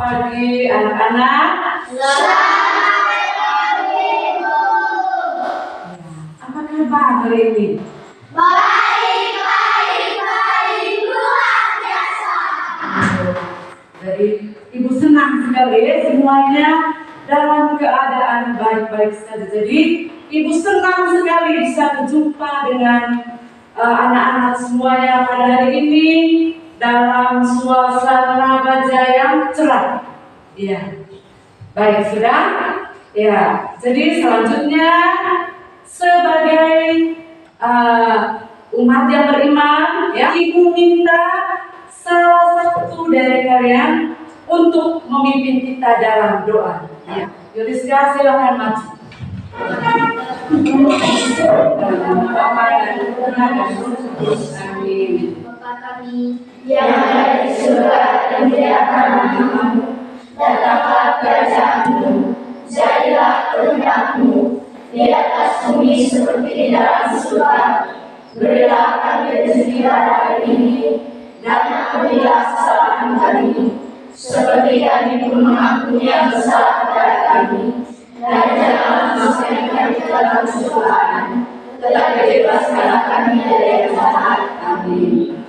pagi anak-anak. Selamat pagi, Bu. Apa kabar hari ini? Baik, luar biasa. Jadi Ibu senang sekali semuanya dalam keadaan baik-baik saja. Jadi Ibu senang sekali bisa berjumpa dengan anak-anak semuanya pada hari ini dalam suasana baja yang cerah. Iya. Baik, sudah? Ya. Jadi selanjutnya sebagai umat yang beriman, ya, Ibu minta salah satu dari kalian untuk memimpin kita dalam doa. Ya. Yuliska, silakan maju. Amin. Bapa kami yang ada di surga, dimuliakan namamu, datanglah kerajaanmu, jadilah kehendak-mu di atas bumi seperti di dalam surga. Berilah kami rezeki pada hari ini, dan ampunilah kesalahan kami, seperti kami pun mengampuni yang bersalah kepada kami. Dan janganlah masukkan kami ke dalam cobaan, tetapi bebaskanlah kami dari yang jahat. Amin.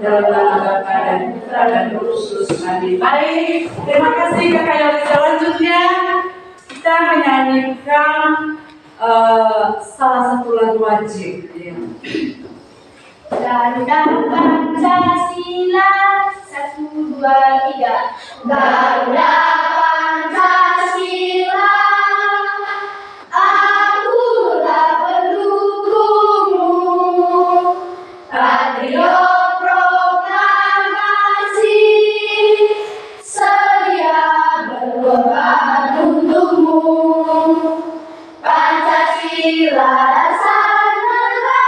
Dalam nama Bapa dan Putra dan Roh Kudus. Amin. Baik, terima kasih Kakak Yolis. Selanjutnya kita menyanyikan salah satu lagu wajib. Ya. Garuda Pancasila, 1, 2, 3. Garuda Pancasila, akulah pendukungmu. Patriot proklamasi, sedia berkorban untukmu. Pancasila dasar negara,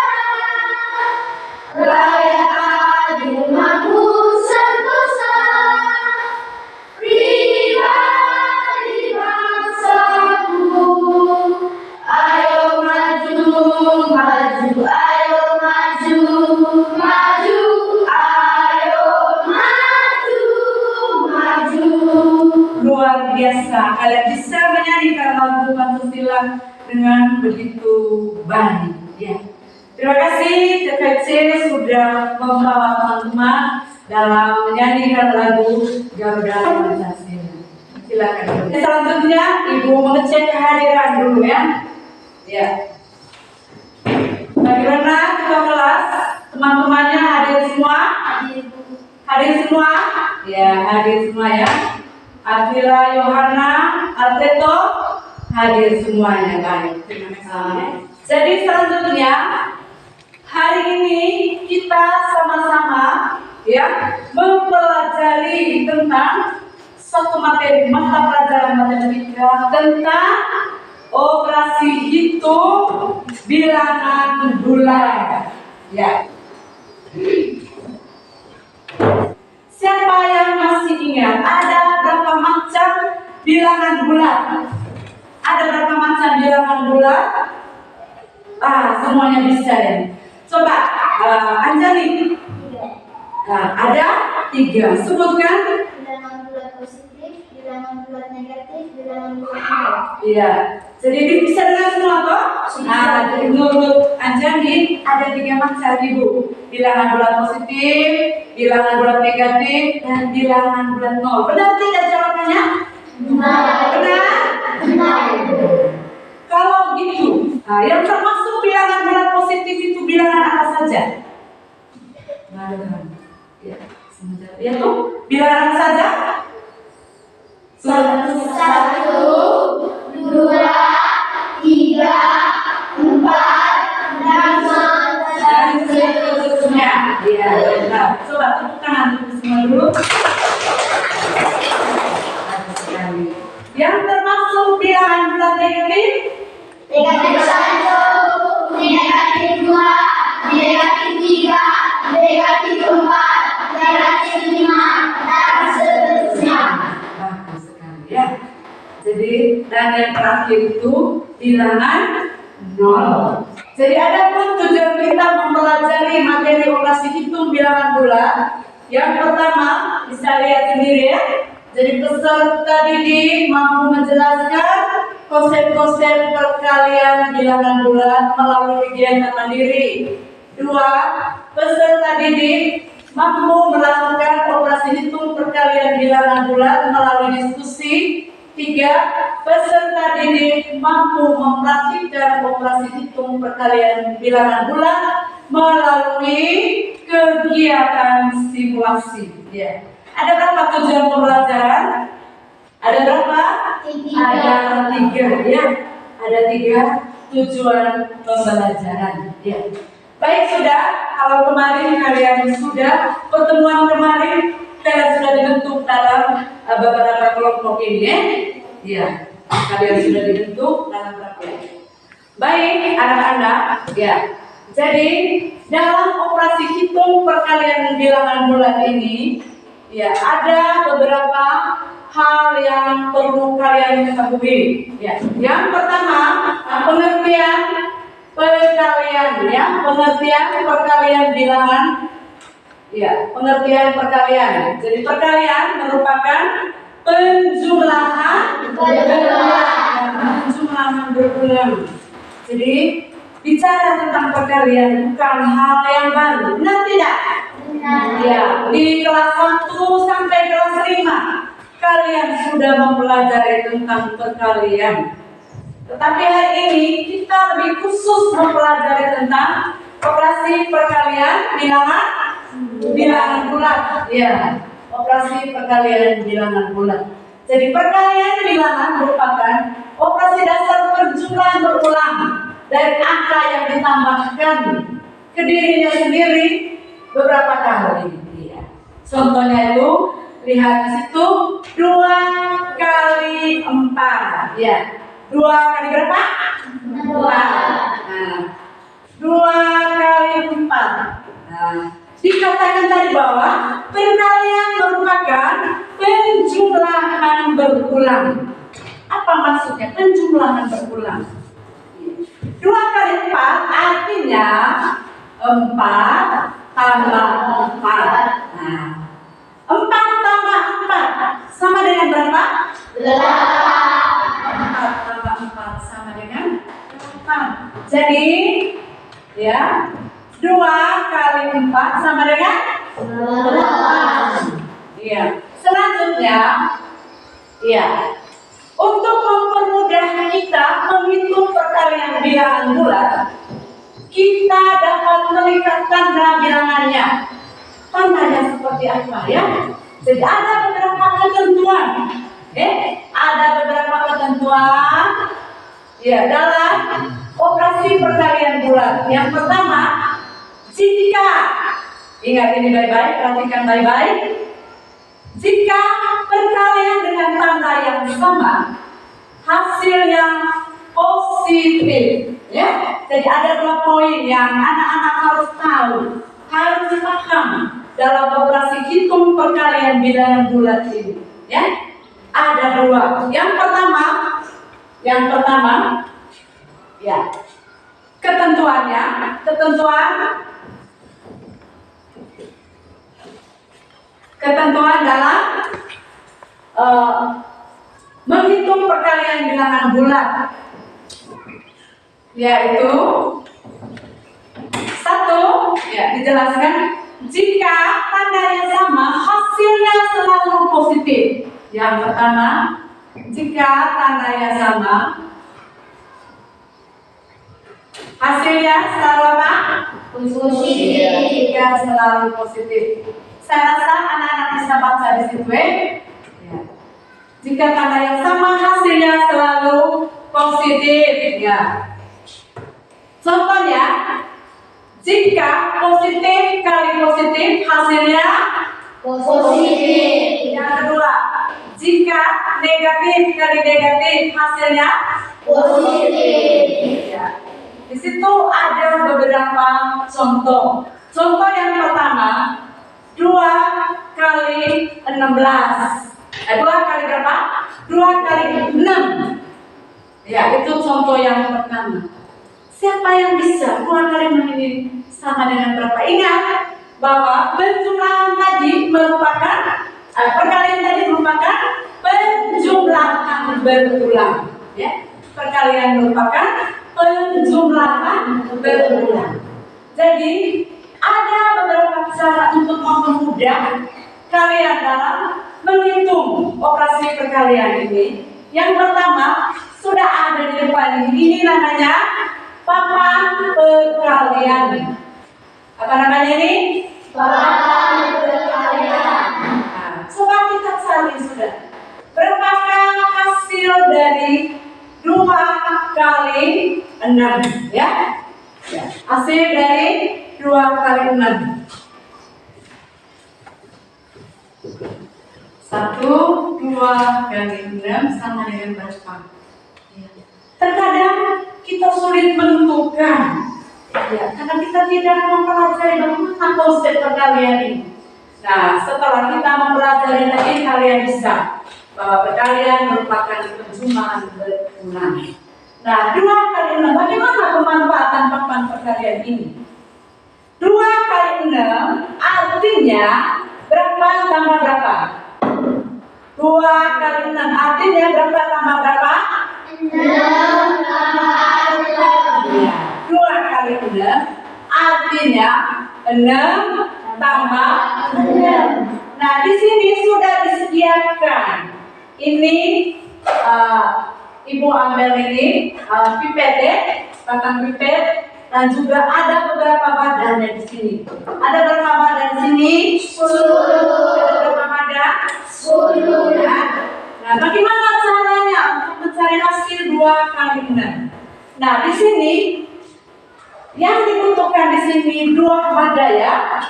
rakyat adil makmur sentosa, pribadi bangsaku. Ayo maju, maju, ayo maju, maju, ayo maju, maju. Luar biasa, kalian bisa menyanyikan lagu Pancasila dengan begitu baik. Ya. Terima kasih TPC sudah membawa teman-teman dalam menyanyikan lagu Garuda Pancasila. Silakan. Selanjutnya Ibu mengecek kehadiran dulu ya. Ya. Bagaimana ketua kelas? Teman-temannya hadir semua? Hadir semua? Ya, hadir semua ya. Adila, Yohana, Alteto hadir semuanya. Baik, terima kasih. Jadi selanjutnya hari ini kita sama-sama ya mempelajari tentang satu materi mata pelajaran matematika tentang operasi hitung bilangan bulan. Ya. Siapa yang masih ingat ada berapa macam bilangan bulan? Ada berapa macam bilangan bulan? Semuanya bisa ya. Coba Anjali. Ada 3. Sebutkan. Bilangan bulat positif, bilangan bulat negatif, bilangan bulat nol. Iya. Jadi bisa dengar semua toh? Jadi menurut Anjali ada 3 macam Ibu. Bilangan bulat positif, bilangan bulat negatif, dan bilangan bulat nol. Benar tidak jawabannya? Benar? Kalau gitu, yang termasuk bilangan bulat positif itu bilangan apa saja? Ya, ya tuh, bilangan apa saja? 1, 2, 3, 4, dan seterusnya. Iya, benar. Coba tepuk tangan untuk semua dulu. Bagus sekali. Yang termasuk bilangan bulat negatif? Negatif 1, negatif 2, negatif 3, negatif 4, negatif 5, dan seterusnya. Bagus sekali ya. Jadi dan yang terakhir itu bilangan nol. Jadi ada pun tujuan kita mempelajari materi operasi hitung bilangan bulat. Yang pertama bisa lihat sendiri ya. Jadi peserta didik mampu menjelaskan konsep-konsep perkalian bilangan bulat melalui kegiatan mandiri. 2. Peserta didik mampu melakukan operasi hitung perkalian bilangan bulat melalui diskusi. 3. Peserta didik mampu mempraktikkan operasi hitung perkalian bilangan bulat melalui kegiatan simulasi. Ya. Ada berapa tujuan pembelajaran? Ada berapa? 3. Ada 3, ya. Ada 3 tujuan pembelajaran. Ya. Baik, sudah. Kalau kemarin kalian sudah pertemuan kemarin kalian sudah dibentuk dalam beberapa kelompok ini, ya. Ya. Kalian sudah dibentuk dalam berapa? Baik, anak-anak. Ya. Jadi dalam operasi hitung perkalian bilangan bulat ini, ya, ada beberapa hal yang perlu kalian ketahui. Ya. Yang pertama, pengertian perkalian, ya, pengertian perkalian bilangan. Ya, pengertian perkalian. Jadi perkalian merupakan penjumlahan berulang. Jadi bicara tentang perkalian bukan hal yang baru. Benar tidak? Ya, di kelas 1 sampai kelas 5 kalian sudah mempelajari tentang perkalian. Tetapi hari ini kita lebih khusus mempelajari tentang operasi perkalian bilangan bulat. Ya, operasi perkalian bilangan bulat. Jadi perkalian bilangan merupakan operasi dasar perjumlahan berulang dari angka yang ditambahkan ke dirinya sendiri beberapa kali. Ya. Contohnya itu lihat di situ 2 kali 4. Ya. 2 kali berapa? 4. Nah, 2 kali 4. Nah, dikatakan tadi bahwa perkalian merupakan penjumlahan berulang. Apa maksudnya penjumlahan berulang? 2 kali 4 artinya 4 tambah 4. Nah, 4 tambah 4 sama dengan berapa? 4 tambah 4 sama dengan 8. Jadi, ya, 2 kali 4 sama dengan 8. Iya. Selanjutnya, ya, untuk mempermudah kita menghitung perkalian bilangan bulat, kita dapat melihat tanda bilangannya. Tandanya seperti apa, ya? Jadi ada beberapa ketentuan. Ada beberapa ketentuan, ya, dalam operasi perkalian bulat. Yang pertama, jika, ingat ini baik-baik, perhatikan baik-baik. Jika perkalian dengan tanda yang sama, hasilnya positif, ya. Jadi ada 2 poin yang anak-anak harus tahu, harus paham dalam operasi hitung perkalian bilangan bulat ini, ya. Ada 2. Yang pertama, ya, ketentuan dalam menghitung perkalian bilangan bulat, yaitu 1, ya, dijelaskan jika tandanya sama hasilnya selalu positif. Yang pertama, jika tandanya sama hasilnya selalu apa? Positif. Jika selalu positif. Saya rasa anak-anak bisa baca di situ, ya. Jika tanda yang sama hasilnya selalu positif, ya. Contohnya, jika positif kali positif hasilnya Positif. Yang kedua, jika negatif kali negatif hasilnya Positif. ya. Di situ ada beberapa contoh. Contoh yang pertama, 2 kali 16. 2 kali berapa? 2 kali 6. Ya, itu contoh yang pertama. Siapa yang bisa 2 kali 6 ini sama dengan berapa? Ingat bahwa penjumlahan tadi merupakan Perkalian tadi merupakan penjumlahan berulang, ya. Perkalian merupakan penjumlahan berulang. Jadi ada beberapa cara untuk mempermudah kalian dalam menghitung operasi perkalian ini. Yang pertama sudah ada di depan ini namanya papan perkalian. Apa namanya ini? Papan perkalian. Nah, coba kita cari sudah. Berapakah hasil dari 2 kali 6? Ya? Hasil dari 2 kali 6. 1, 2 kali 6 sama dengan berapa? Terkadang kita sulit menentukan, ya, karena kita tidak mempelajari bagaimana konsep perkalian ini. Nah, setelah kita mempelajari tadi, kalian bisa bahwa perkalian merupakan penjumlahan berulang. Nah, 2 kali 6, bagaimana pemanfaatan papan perkalian ini? 2 kali 6 artinya berapa tambah berapa? 2 kali 6 artinya berapa tambah berapa? 6 tambah 6. Ya, 2 kali 6 artinya 6 tambah 6. Nah, di sini sudah disediakan. Ini Ibu ambil ini pipet ya, batang pipet, dan juga ada beberapa wadah di sini. Ada berapa wadah di sini? 10. Ada berapa wadah? 10. Ya. Nah, bagaimana caranya untuk mencari hasil 2 kali 6? Nah, di sini yang dibutuhkan di sini 2 wadah ya.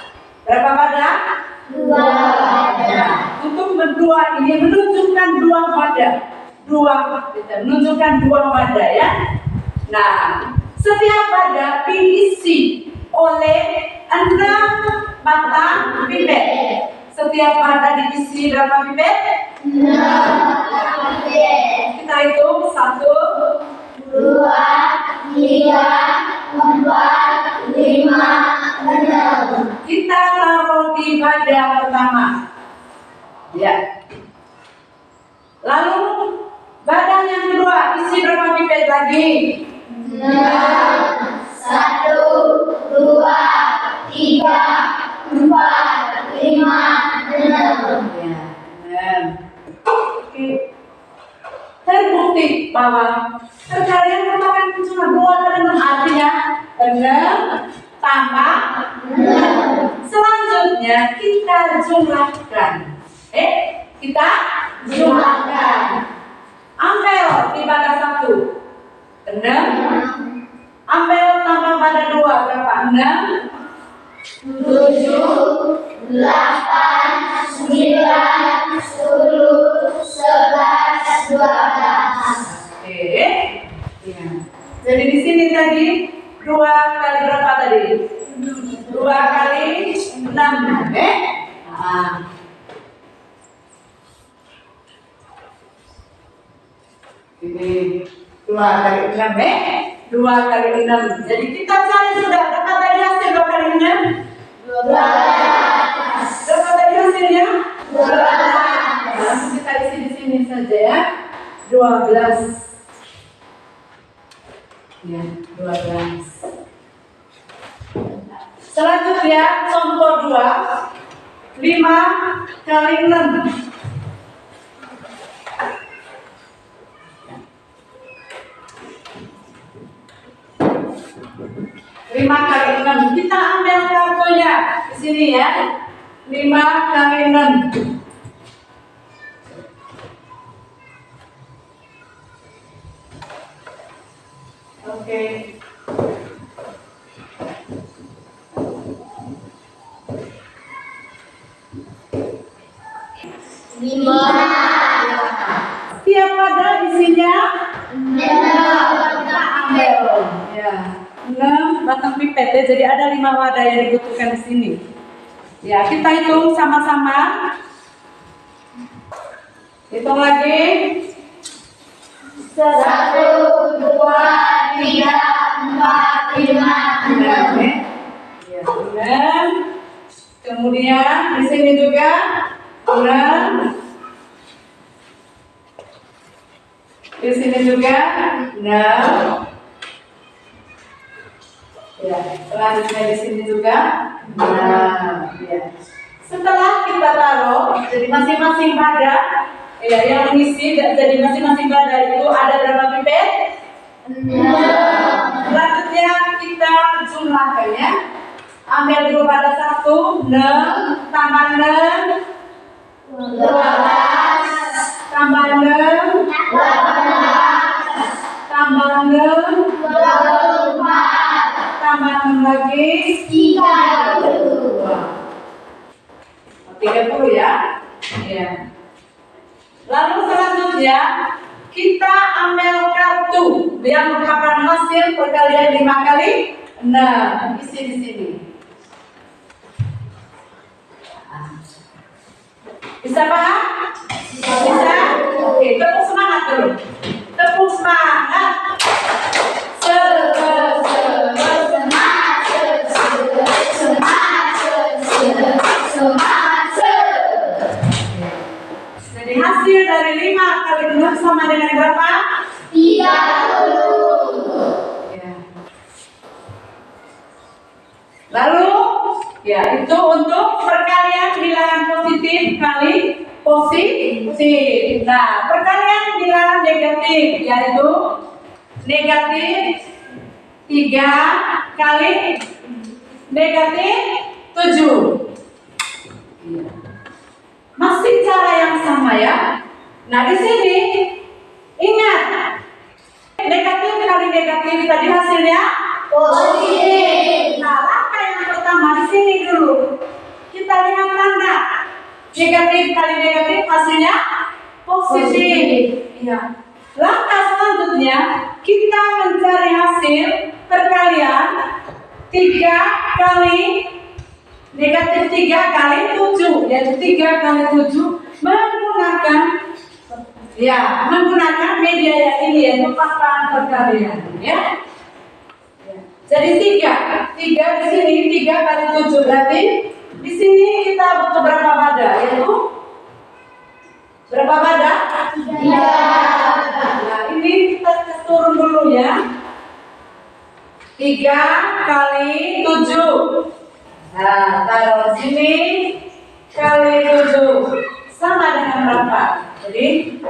Berapa wadah? 2 wadah. Untuk berdua ini menunjukkan 2 wadah. Menunjukkan 2 wadah ya. Nah, setiap wadah diisi oleh 6 batang pipet. Setiap wadah diisi berapa pipet? 6 pipet. Kita hitung 1, 2, 3, 4, 5, 6. kita taruh di wadah pertama. Ya. Lalu wadah yang kedua isi berapa pipet lagi? 6, 1, 2, 3, 4, 5, 6. Ya. Oke. Terbukti bahwa perkalian merupakan cuma 2 kali 6 artinya 6 tambah 6. Selanjutnya kita jumlahkan. Kita jumlahkan. Ambil di wadah 1 6. Ambil tambah wadah 2 berapa? 6, 7, 8, 9, 10, 11, 12. Oke. Ya. Jadi di sini tadi 2 kali berapa tadi? 2 kali 6. Nah. Ini 2 kali 6 2 kali 6. Jadi kita cari sudah berapa tadi hasil 2 kali 6? 12. Berapa tadi hasilnya? 12. Langsung kita isi di sini saja ya. 12. Ya, 12. Selanjutnya contoh 2. 5 kali 6. 5 kali 6. Kita ambil kartunya di sini ya. 5 kali 6. Oke. Lima. Tiap wadah isinya 6. kita ambil. Ya. 6 batang pipet ya. Jadi ada 5 wadah yang dibutuhkan di sini. Ya, kita hitung sama-sama. Hitung lagi. 1, 2, 3, 4, 5, 6. Ya, 6. Kemudian di sini juga 7, 6. Di sini juga 6. Ya, selanjutnya di sini juga 6. Ya. Setelah kita taruh, jadi masing-masing pada ya, yang mengisi, jadi masing-masing pada itu ada berapa pipet? 6. Selanjutnya kita jumlahkan ya. Ambil dulu pada 1, 6, tambah 6, 12, tambah 6, 18, tambah 6, 24, tambah 6 lagi 30 ya. Ya. Lalu selanjutnya kita ambil kartu yang merupakan hasil perkalian 5 kali 6. Isi di sini. Bisa paham? Bisa? Oke, tepuk semangat dulu. Tepuk semangat. Jadi hasil dari 5 kali 6 sama dengan berapa? 30. Ya. Lalu, ya itu untuk perkalian bilangan positif kali positif. Nah, perkalian bilangan negatif yaitu negatif 3 kali negatif 7. Masih cara yang sama ya. Nah, di sini ingat negatif kali negatif tadi hasilnya positif. Nah, langkah yang pertama di sini dulu kita lihat tanda negatif kali negatif hasilnya positif. Iya. Langkah selanjutnya kita mencari hasil perkalian 3 kali negatif 3 kali 7, yaitu 3 kali 7 menggunakan media yang ini yaitu papan perkalian ya. Jadi 3 di sini 3 kali 7 berarti di sini kita butuh berapa pada? Yaitu berapa pada? 3. Nah, ini kita turun dulu ya. 3 kali 7. Nah, taruh sini kali 7 sama dengan berapa? Jadi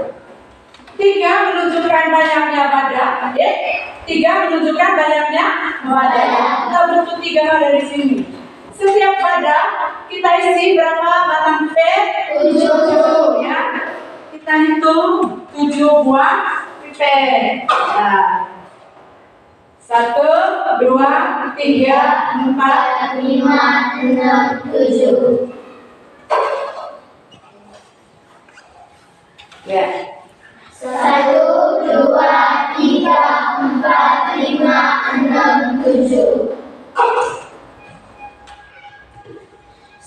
3 menunjukkan banyaknya pada, ya. 3 menunjukkan banyaknya pada. Kita butuh 3 pada di sini. Setiap pada kita isi berapa batang pipet? 7 ya. Kita hitung 7 buah pipet. Nah, 1, 2, 3, 4, 5, 6, 7. Ya. 1, 2, 3, 4, 5, 6, 7.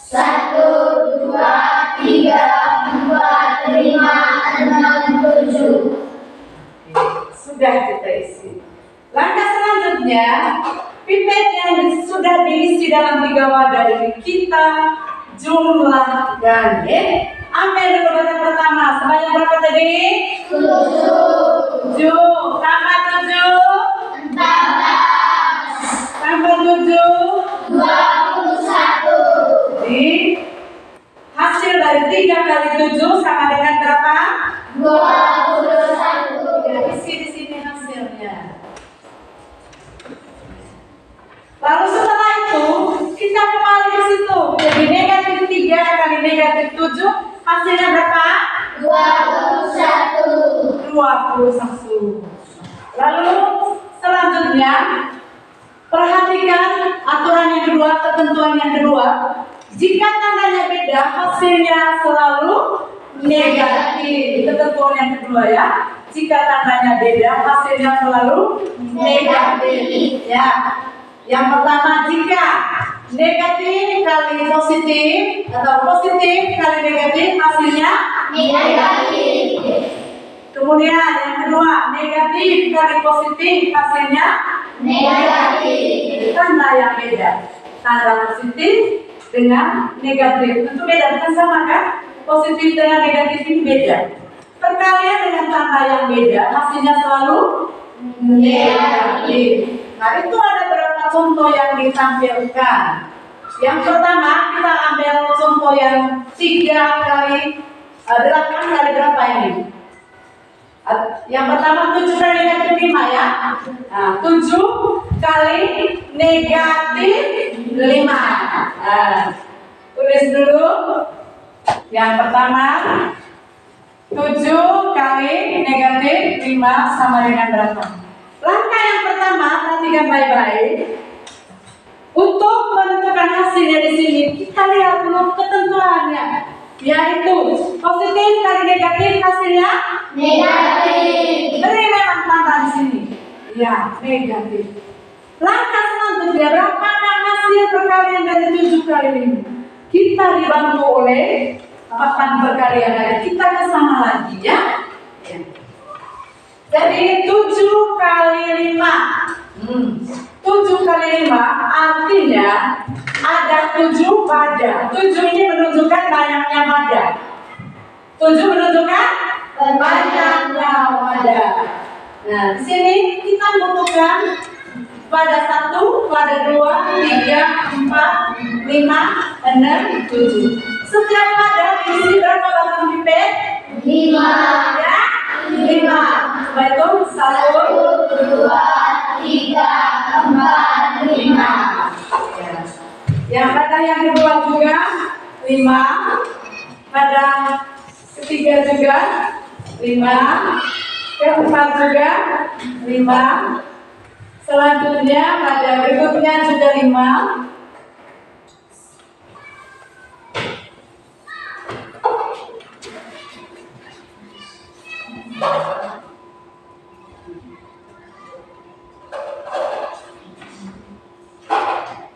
1, 2, 3, 4, 5, 6, 7. Sudah kita isi. Langkah selanjutnya, pipet yang sudah diisi dalam 3 wadah ini kita jumlahkan ya. Ambil dulu batang pertama, sebanyak berapa tadi? 7. Tambah 7 14. tambah 7 21. Jadi hasil dari 3 kali 7 sama dengan berapa? 21. Ya, isi di sini hasilnya. Lalu setelah itu kita kembali ke situ. Jadi negatif 3 kali negatif 7 hasilnya berapa? 21. Lalu selanjutnya perhatikan aturan yang kedua, ketentuan yang kedua. Jika tandanya beda, hasilnya selalu negatif. Ketentuan yang kedua ya. Jika tandanya beda, hasilnya selalu negatif. Ya. Yang pertama, jika negatif kali positif atau positif kali negatif hasilnya Negatif. Kemudian yang kedua, negatif kali positif hasilnya Negatif. tanda yang beda. Tanda positif dengan negatif tentu beda, bukan sama kan? positif dengan negatif ini beda. Perkalian dengan tanda yang beda, hasilnya selalu negatif. Nah, itu ada beberapa contoh yang ditampilkan. Yang pertama, kita ambil contoh yang 3 kali 8 kali berapa ini? Yang pertama 7 kali negatif 5 ya. Nah, 7 kali negatif 5. Tulis dulu. Yang pertama 7 kali negatif 5 sama dengan berapa? Langkah yang pertama, perhatikan baik-baik. Untuk menentukan hasilnya di sini, kita lihat dulu ketentuannya, yaitu positif kali negatif hasilnya negatif. Beri memang tanda di sini. Ya, negatif. Langkah selanjutnya, berapakah hasil perkalian dari 7 kali 5? Kita dibantu oleh papan perkalian dari kita ke sana lagi ya. Jadi 7 kali 5. 7 kali 5 artinya ada 7 pada. 7 ini menunjukkan banyaknya pada. 7 menunjukkan banyaknya pada. Nah, di sini kita membutuhkan pada 1, pada 2, 3, 4, 5, 6, 7. Setiap pada diisi berapa batang pipet? 5. Ya, 5. Setelah itu 1, 2, 3, 4, 5. Yang pada yang kedua juga 5. Pada ketiga juga 5. Keempat juga 5. Selanjutnya pada berikutnya juga 5.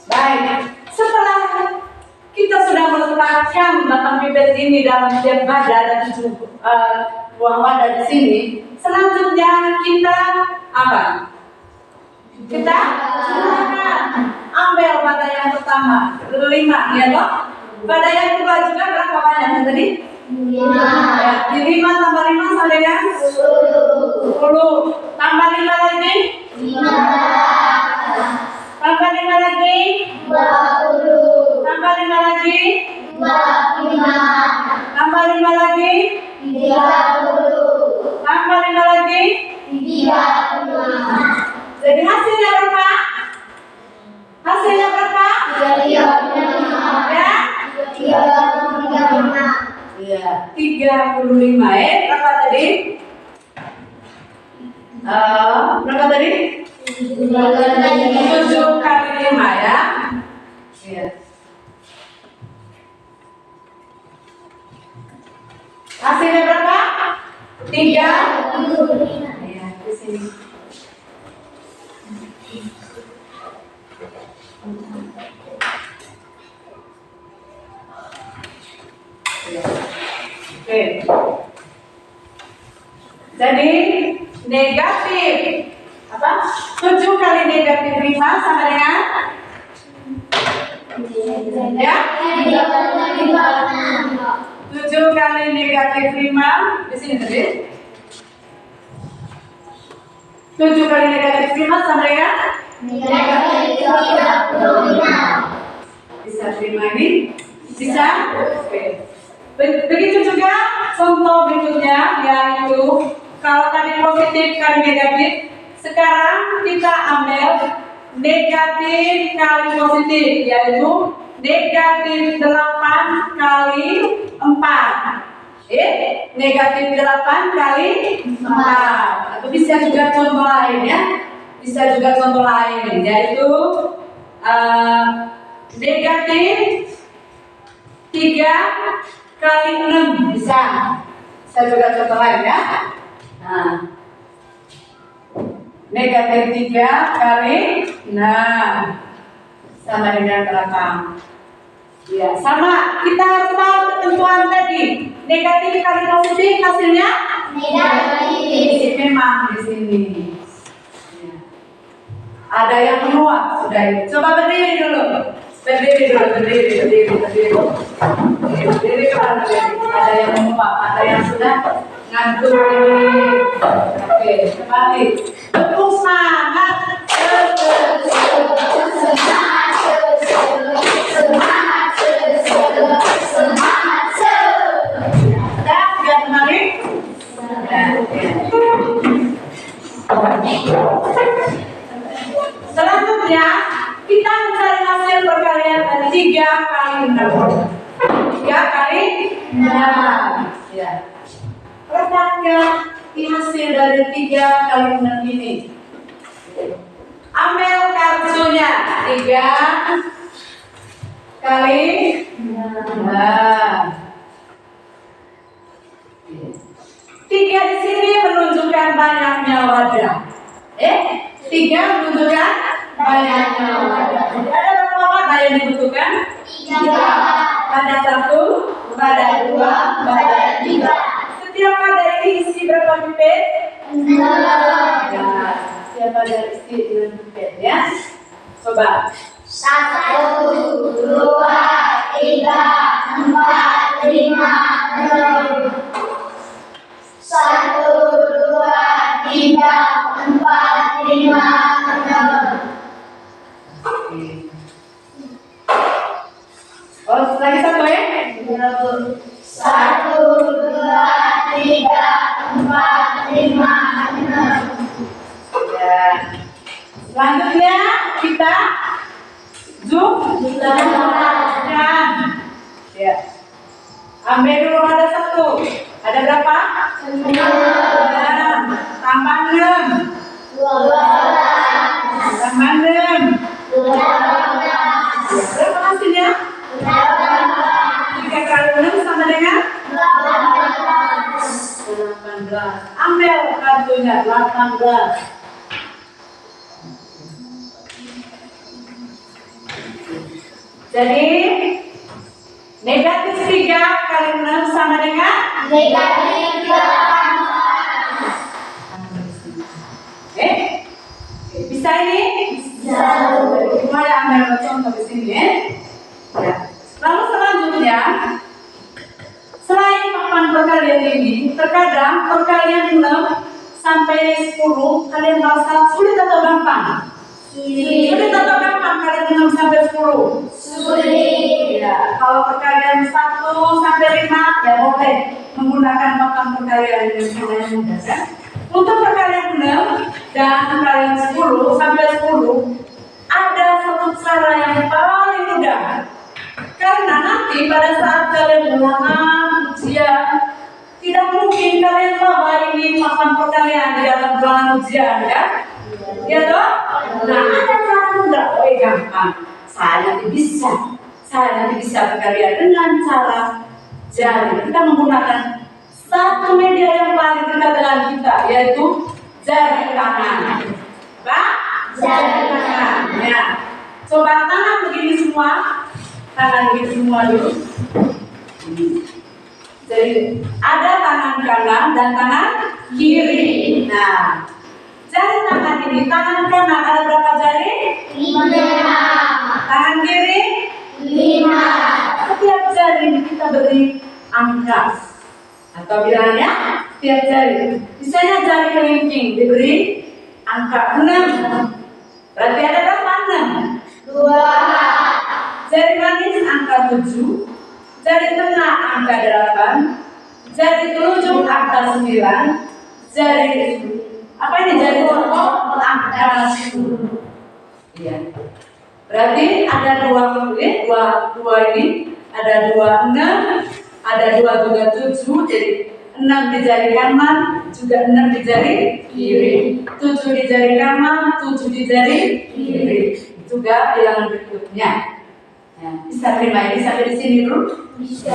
Baik, setelah kita sudah meletakkan batang pipet ini dalam setiap wadah dan 7 buah wadah di sini, selanjutnya kita apa? Kita ambil wadah yang pertama 5, ya toh? Wadah yang kedua juga berapa banyak tadi? 5. Ya, di 5 tambah 5 sama dengan 10. Tambah 5 lagi 15. tambah 5 lagi 20. tambah 5 lagi 25. tambah 5 lagi 30. tambah 5 lagi. 35. Jadi hasilnya berapa? Hasilnya berapa? 35. Ya? 35. Iya, 35 ya. Berapa tadi? Berapa tadi? 7 kali 5 ya. Iya. Hasilnya berapa? 3. Iya, di sini. Oke. Jadi negatif apa? 7 kali negatif 5 sama dengan ya? 7 kali negatif 5 di sini tadi. 7 kali negatif 5 sama dengan bisa terima ini? Bisa? Oke. Begitu juga contoh berikutnya, yaitu kalau tadi positif kali negatif, sekarang kita ambil negatif kali positif, yaitu negatif 8 kali 4. Negatif 8 kali 4. Atau bisa juga contoh lain ya. Bisa juga contoh lain, yaitu negatif 3 kali 6 bisa. Saya juga contoh lain ya. Nah, negatif 3 kali 6 sama dengan berapa? Ya, sama. Kita harus tahu ketentuan tadi. Negatif kali positif hasilnya negatif. Memang di sini. Ya. Ada yang menguap sudah. Coba berdiri dulu. Berdiri dulu. Jadi kalau ada yang menguap, ada yang sudah ngantuk ini. Oke, kembali. Tepuk semangat. Sudah, sudah kembali. Selanjutnya kita mencari hasil perkalian dari 3 kali 6. 3 kali 6. Ya. Letakkan hasil dari 3 kali 6 ini. Ambil kartunya 3 kali 6. 3 di sini menunjukkan banyaknya wadah. 3 menunjukkan banyaknya wadah. Ada berapa wadah yang dibutuhkan? 3. Pada 1, pada 2, pada 3. Setiap wadah ini isi berapa pipet? 6. Ya, setiap wadah isi 6 pipet ya. Coba. 1, 2, 3, 4, 5, 6. 1, 2, 3, 4, 5, 6. Oh, lagi satu ya? 1, 2, 3, 4, 5, 6. Ya. Selanjutnya kita jumlahkan. Ya. Ambil dulu ada 1. Ada berapa? 6. Tambah 6. 12. Tambah 6. 18. Berapa hasilnya? 3 kali 6 sama dengan 18. Ambil kartunya 18. Jadi negatif 3 kali 6 sama dengan Negatif 18. Bisa ini? Bisa. Mulai ambil contoh di sini ya. Lalu selanjutnya, selain papan perkalian ini, terkadang perkalian 6 sampai 10 kalian merasa sulit atau gampang? Sulit atau gampang kalian 6 sampai 10? Sulit. Ya, kalau perkalian 1 sampai 5 ya boleh menggunakan papan perkalian yang lumayan mudah kan? Untuk perkalian 6 dan perkalian 10 sampai 10 ada satu cara yang paling mudah. Karena nanti pada saat kalian ulangan ujian, tidak mungkin kalian bawa ini papan perkalian di dalam ulangan ujian ya. Ya toh? Nah, ada cara mudah, gampang. Saya nanti bisa perkalian dengan cara jari. Kita menggunakan satu media yang paling dekat dengan kita, yaitu jari tangan. Pak? Jari tangan. Ya. Coba tangan begini semua. Tangan begini semua dulu. Jadi ada tangan kanan dan tangan kiri. Nah, jari tangan ini, tangan kanan ada berapa jari? 5. Tangan kiri? 5. Setiap jari ini kita beri angka atau bilangnya setiap jari. Misalnya jari kelingking diberi angka 6. Berarti ada berapa 6? 2. Jari manis angka 7, jari tengah angka 8, jari telunjuk angka 9, jari apa ini jari jempol angka 10. Iya. Berarti ada dua ini, ada 2 6, ada 2 juga 7, jadi 6 di jari kanan, juga 6 di jari kiri, 7 di jari kanan, 7 di jari kiri. Juga bilangan berikutnya. Ya, bisa terima ini sampai di sini dulu. Bisa.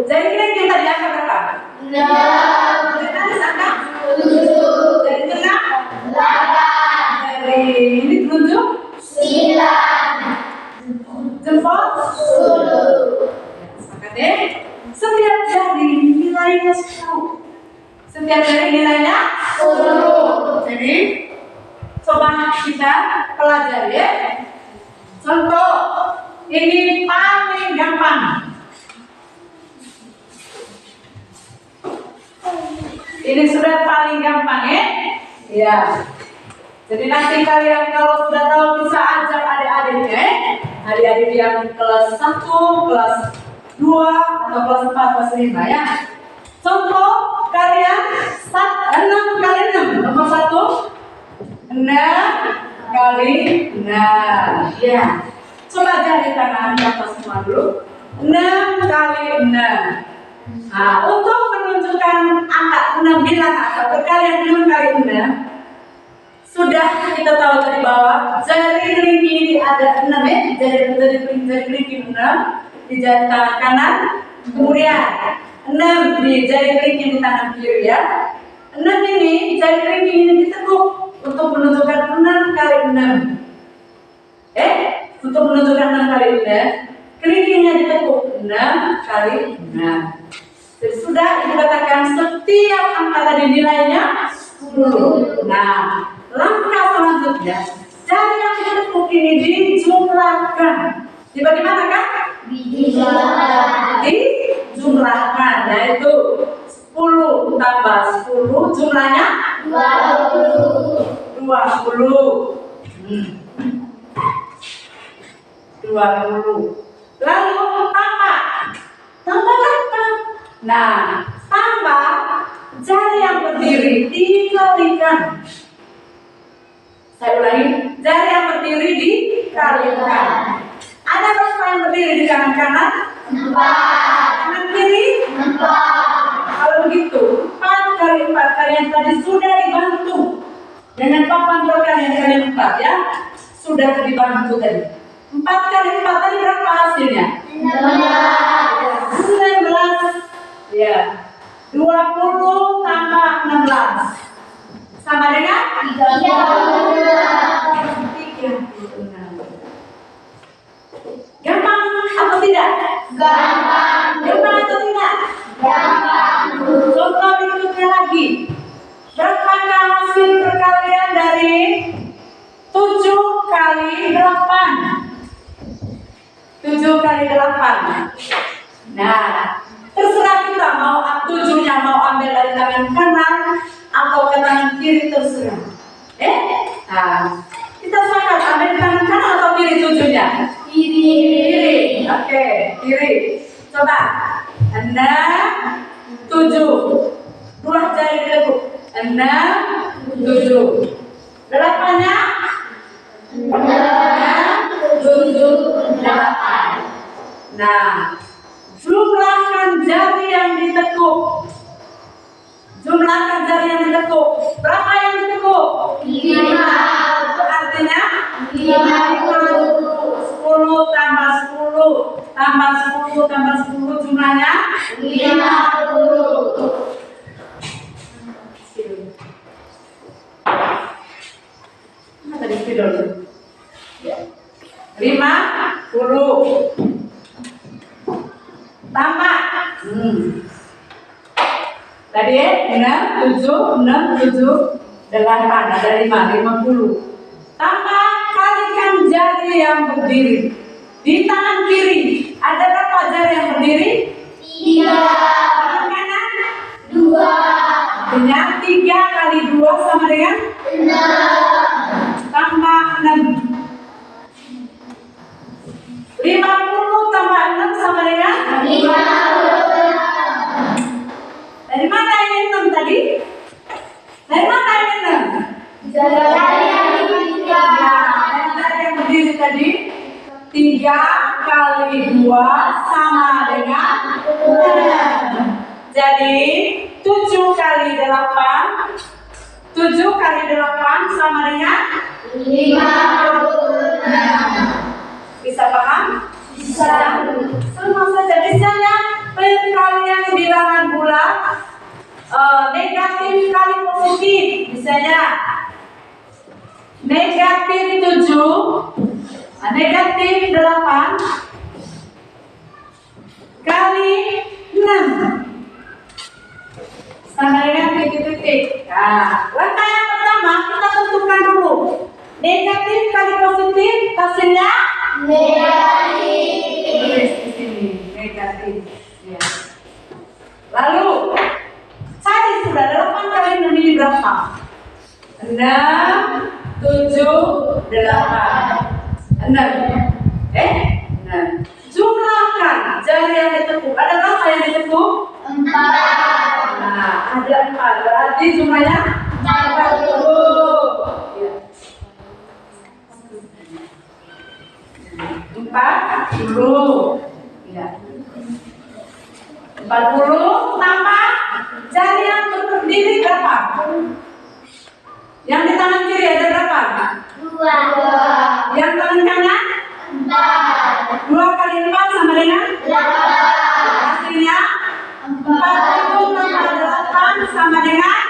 Jadi kira-kira tadi angka berapa? 6. Dari atas angka 7. dari tengah 8. dari ini telunjuk 9. jempol 10. sepakat ya? Setiap jari nilainya 10. Setiap jari nilainya 10. Jadi coba kita pelajari ya. Contoh ini paling gampang. Ini sudah paling gampang ya. Ya. Jadi nanti kalian kalau sudah tahu bisa ajar adik-adiknya, adik-adik yang kelas 1, kelas 2, atau kelas 4, kelas 5 ya. Contoh kalian 6 kali 6. Nomor 1 6 kali 6. Ya. Coba jari tangan di atas semua dulu. 6 kali 6. Nah, untuk menunjukkan angka 6 bilang atau perkalian 6 kali 6, sudah kita tahu dari bawah jari kelingking ini ada 6 ya, jari kelingking 6 di jari tangan kanan, kemudian 6 di jari kelingking di tangan kiri ya. 6 ini jari kelingking ini ditekuk untuk menunjukkan 6 kali 6. Untuk menunjukkan 6 kali 6, kelingkingnya ditekuk 6 kali 6. Jadi sudah dikatakan setiap angka tadi nilainya 10. Nah, langkah selanjutnya, jari yang ditekuk ini dijumlahkan. Di bagaimana kan? Dijumlahkan, yaitu 10 tambah 10 jumlahnya 20. 20. Lalu tambah apa? Nah, tambah jari yang berdiri dikalikan. Saya ulangi, jari yang berdiri dikalikan. Ada berapa yang berdiri di kanan kanan? 4. Kanan kiri? 4. Kalau begitu, 4 kali 4 kalian tadi sudah dibantu dengan papan kalian 4 ya. Sudah dibantu tadi. 4 kali 4 tadi berapa hasilnya? 19. Ya. 20 tambah 16 sama dengan 36. Gampang atau tidak? Gampang. Gampang atau tidak? Gampang. Contoh berikutnya lagi. Berapakah hasil perkalian dari 7 kali 8? 7 kali 8. Nah, terserah kita mau 7-nya mau ambil dari tangan kanan atau ke tangan kiri, terserah. Nah, kita sepakat ambil tangan kanan atau kiri 7-nya? Kiri. Oke, kiri. Coba. 6, 7. 2 jari ditekuk. 6, 7. 8-nya? 6, 7, 8. Nah, jumlahkan jari yang ditekuk. Jumlahkan jari yang ditekuk. Berapa yang ditekuk? 5. Itu artinya 50. 10 tambah 10 tambah 10 tambah 10 jumlahnya 50. Mana tadi spidol? 50 tambah tadi 6, 7, 8 ada 50 tambah kalikan jari yang berdiri di tangan kiri. Ada berapa jari yang berdiri? 3. Tangan kanan 2. artinya 3 kali 2 sama dengan 6. tambah 6. 50 tambah 6 sama dengan 56. dari mana ini 6 tadi? Dari mana ini 6? Jari yang ketiga. Dari jari yang berdiri tadi 3 kali 2 sama dengan 6. Jadi 7 kali 8 sama dengan 56. bisa paham? Bisa. Sama saja. Misalnya perkalian bilangan bulat negatif kali positif. Misalnya negatif 7 negatif 8 kali 6 sama dengan titik-titik. Nah, langkah yang pertama kita tentukan dulu negatif kali positif hasilnya Negatif. tulis di sini negatif. Ya. Lalu cari sudah 8 Benar. Benar. Jumlahkan jari yang ditekuk. Ada berapa yang ditekuk? 4. Nah, ada 4. Berarti jumlahnya 40. Ya. 40. Ya. 40 tambah jari yang berdiri berapa? Yang di tangan kiri ada berapa? 2. Yang tangan kanan? 4. 2 kali 4 sama dengan? 8. Hasilnya 40 tambah 8 sama dengan?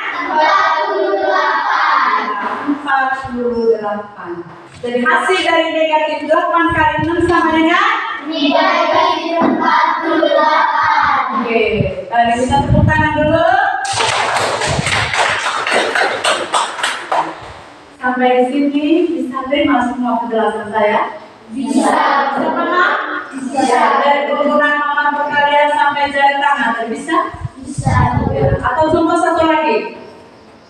48. Jadi hasil dari negatif 8 kali 6 sama dengan? Negatif 48. Oke, kita tepuk tangan dulu. Sampai di sini bisa terima semua penjelasan saya? Bisa. Bisa paham? Bisa. Dari turunan mama kalian sampai jari tangan, bisa? Bisa. Atau contoh satu lagi?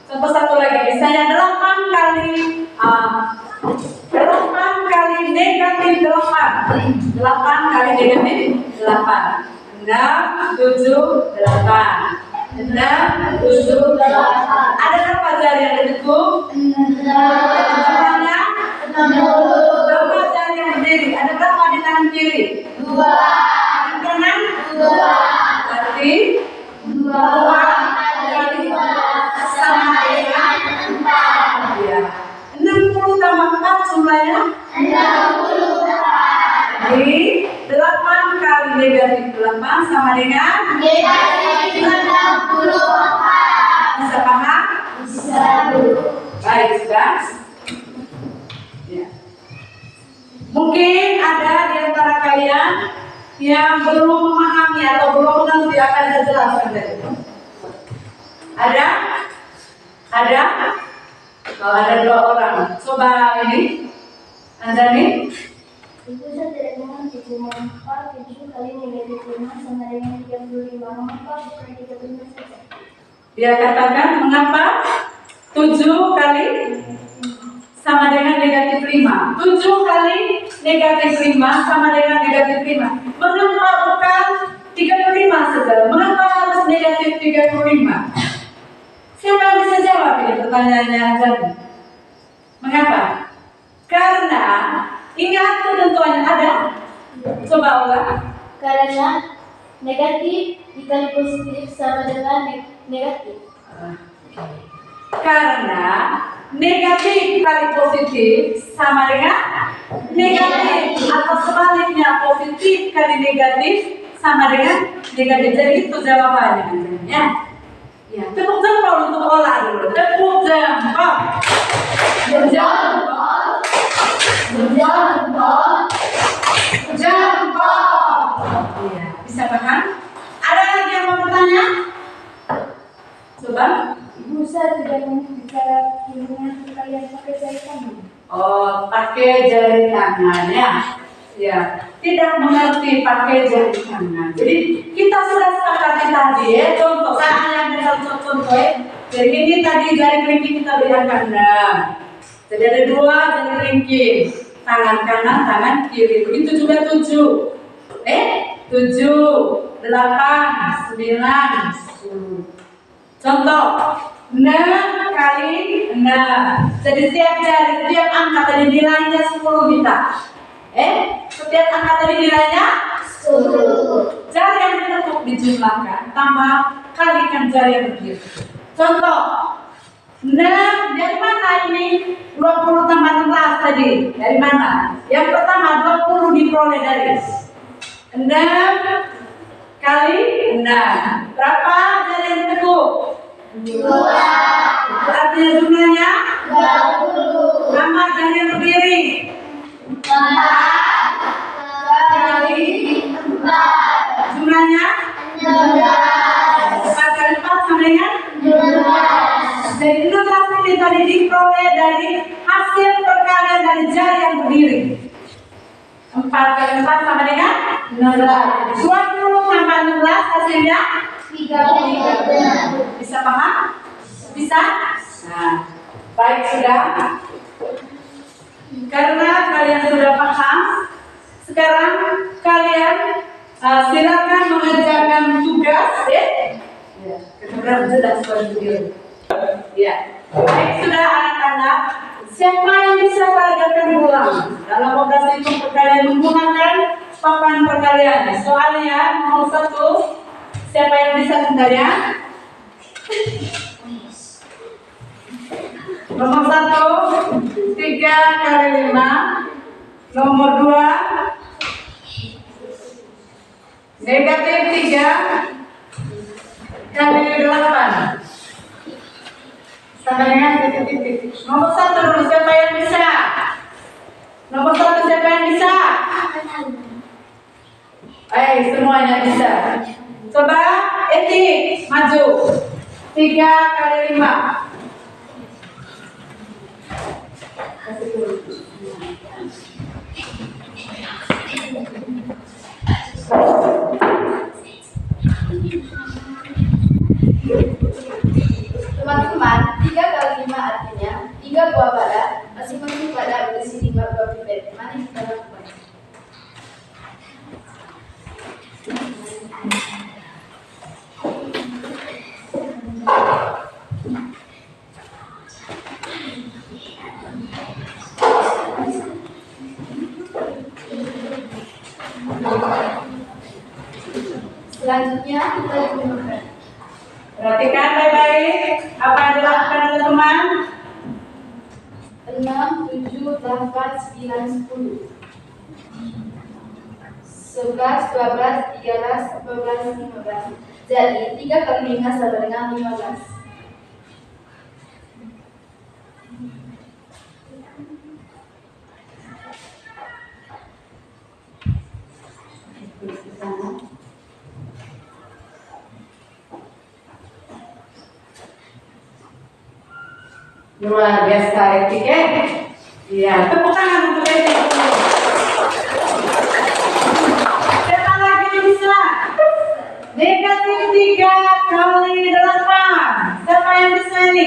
Contoh satu lagi, misalnya 8 kali 8 kali negatif 8. 8 kali negatif 8. 6, 7, 8. 6, 7, 8. Ada berapa jari yang ditekuk? 6. Jumlahnya 60. berapa jari yang berdiri? Ada berapa di tangan kiri? 2. Tangan kanan? 2. Berarti 2 kali 2 sama dengan 4. ya. 60 tambah 4 jumlahnya? 64. Jadi 8 kali negatif 8 sama dengan? Negatif 64. Bisa paham? Bisa. Baik, sudah. Ya. Mungkin ada di antara kalian yang belum memahami atau belum mengerti apa yang saya jelaskan tadi. Ada? Ada? Oh, ada 2 orang. Coba ini. Ada nih? Ibu saya tidak mengerti mengapa 7 kali negatif 5 sama dengan 35. Mengapa bukan 35 saja? Dia katakan mengapa 7 kali sama dengan negatif 5. 7 kali negatif 5 sama dengan negatif 5. Mengapa bukan 35 saja? Mengapa harus negatif 35? Siapa yang bisa jawab ini pertanyaannya tadi? Mengapa? Karena ingat ketentuannya ada. Coba ulang. Karena negatif dikali positif sama dengan negatif. Karena negatif kali positif sama dengan negatif, atau sebaliknya positif kali negatif sama dengan negatif. Jadi itu jawabannya ya. Ya, tepuk jempol untuk olah dulu. Tepuk jempol. Jempol. Jempol. Jempol. Iya, bisa paham? Ada lagi yang mau bertanya? Coba. Ibu saya tidak bicara dengan kalian pakai jari tangan. Oh, pakai jari tangan ya. Ya, tidak mengerti pakai jari tangan. Jadi kita sudah sepakati tadi ya. Contoh, saya yang contoh ya. Jadi ini tadi jari kelingking kita berikan 6. Jadi ada 2 jari kelingking, tangan kanan, tangan kiri. Begitu juga 7. 7, 8, 9, 10. Contoh, 6 kali 6. Jadi setiap jari, setiap angka tadi nilainya 10 kita. Setiap angka tadi nilainya 10. Jari yang ditekuk dijumlahkan, tambah kalikan jari yang berdiri. Contoh, 6 dari mana ini? 20 tambah 16 tadi. Dari mana? Yang pertama 20 diperoleh dari 6 kali 6. Berapa jari yang ditekuk? 2. Artinya jumlahnya 20. tambah jari yang berdiri 4 kali 4. jumlahnya 16. 4 kali 4 sama dengan 16. jadi 16 ini tadi diperoleh dari hasil perkalian dari jari yang berdiri. 4 kali 4 sama dengan 16. 20 tambah 16 hasilnya 30. bisa paham? Bisa? Nah, baik sudah. Karena kalian sudah paham Sekarang kalian silakan mengerjakan tugas ya. Kita jelas video. Ya. Baik, sudah anak-anak. Siapa yang bisa kerjakan ulang? Dalam operasi itu kalian menggunakan papan perkalian. Soalnya nomor 1. Siapa yang bisa sebenarnya? Nomor 1, 3 kali 5. Nomor 2, negatif 3 kali 8. Sama dengan titik-titik. Nomor 1 dulu, siapa yang bisa? Nomor 1 siapa yang bisa? Semuanya bisa. Coba Eti, maju. 3 kali 5. Teman-teman, 3 kali 5 artinya 3 buah bara, masing-masing bara berisi 5 buah pipet. Mari kita lakukan. Selanjutnya kita gunakan. Perhatikan baik-baik apa yang dilakukan oleh teman. 6, 7, 8, 9, 10 11, 12, 13, 14, 15. Jadi 3 kali 5 sama dengan 15. Luar biasa Etik ya. Iya, tepuk tangan untuk Etik. Siapa lagi yang bisa? Negatif 3 kali 8. Siapa yang bisa ini?